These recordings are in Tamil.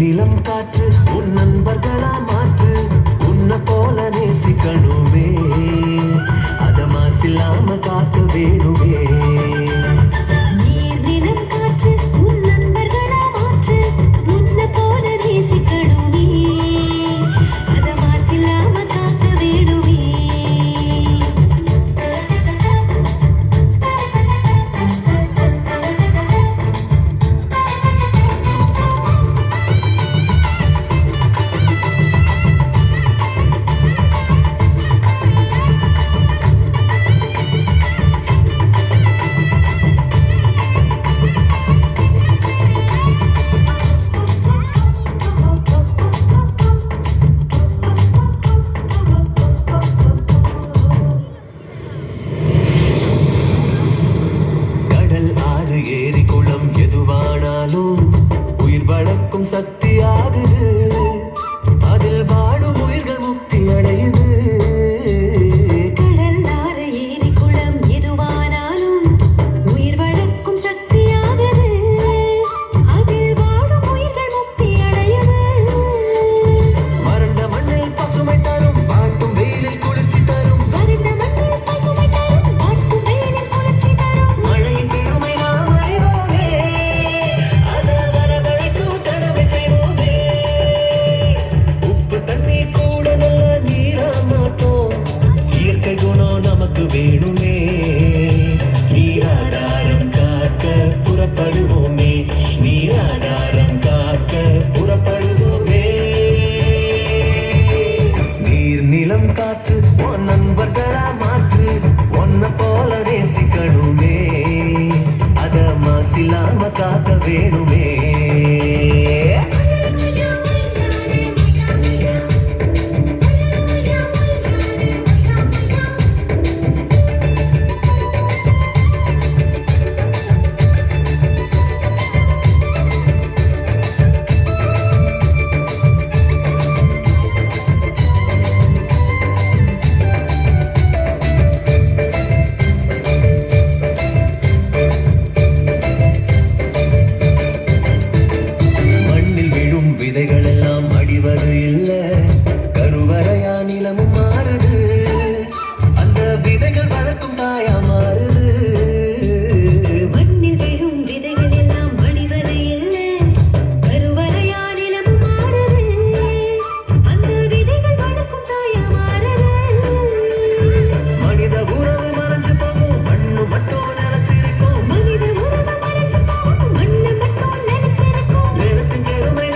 நிலம் காற்று உன் நண்பர்களா மாற்று உன்னை போல நேசிக்கணுமே அத மாசில்லாம காக்க வேணுமே ஏரி குளம் எதுவானாலும் உயிர் வளர்க்கும் சக்தியாகுது அதில் வாடும் உயிர்கள் முக்தி அடையுது கடல் ஆறு ஏரி குளம் எதுவானாலும் உயிர் வளர்க்கும் சக்தியாகுது அதில் வாடும் உயிர்கள் முக்தி அடையுது வறண்ட மண்ணில் பசுமை தரும் பாட்டும் வெயிலில் குளிர்ச்சி தரும் வறண்ட மண்ணில் பசுமை தரும் பாட்டும் வெயிலில் குளிர்ச்சி தரும் மழையின் பெருமை வேணுமே நீராதாரம் காக்க புறப்படுவோமே நீராதாரம் காக்க புறப்படுவோமே நீர் நிலம் காற்று உன் நண்பர்களா மாற்று உன்னை போல நேசிக்கணுமே அத மாசில்லாம காக்க வேணுமே விதைகள் எல்லாம் அடிவது இல்ல கருவறையா நிலமும் மாறுது அந்த விதைகள் வளர்க்கும் தாயா மாறுது மண்ணில் விழும் விதைகள் எல்லாம் அடிவது இல்ல கருவறையா நிலமும் மாறுது அந்த விதைகள் வளர்க்கும் தாயா மாறுது மனித உறவு மறைஞ்சு போகும் மண்ணு மட்டும் நினைச்சிருக்கும் மனித உறவு மறைஞ்சு போகும் மண்ணு மட்டும் நினைச்சிருக்கும் நிலத்தின் பெருமை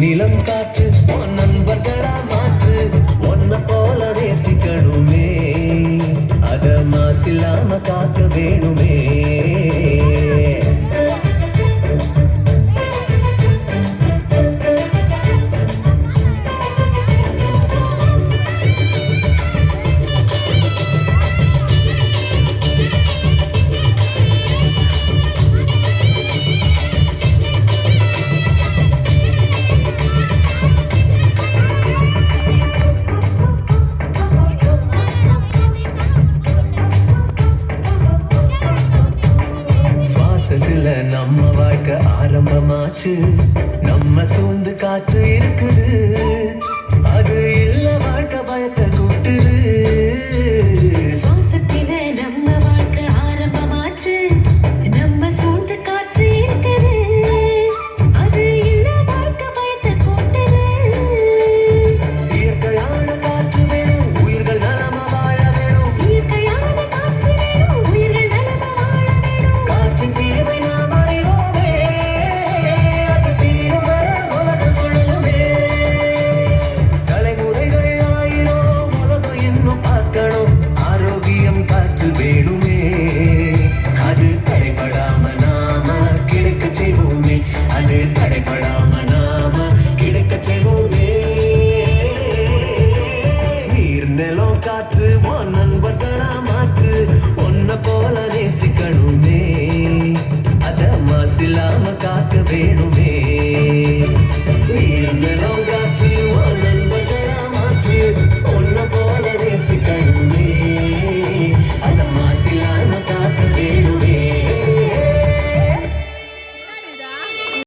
நிலம் காற்று உன் நண்பர்களா மாற்று உன்னை போல நேசிக்கணுமே அத மாசில்லாம காக்க வேணுமே நம்ம வாழ்க்கை ஆரம்பமாச்சு நம்ம சூழ்ந்து காற்று இருக்குது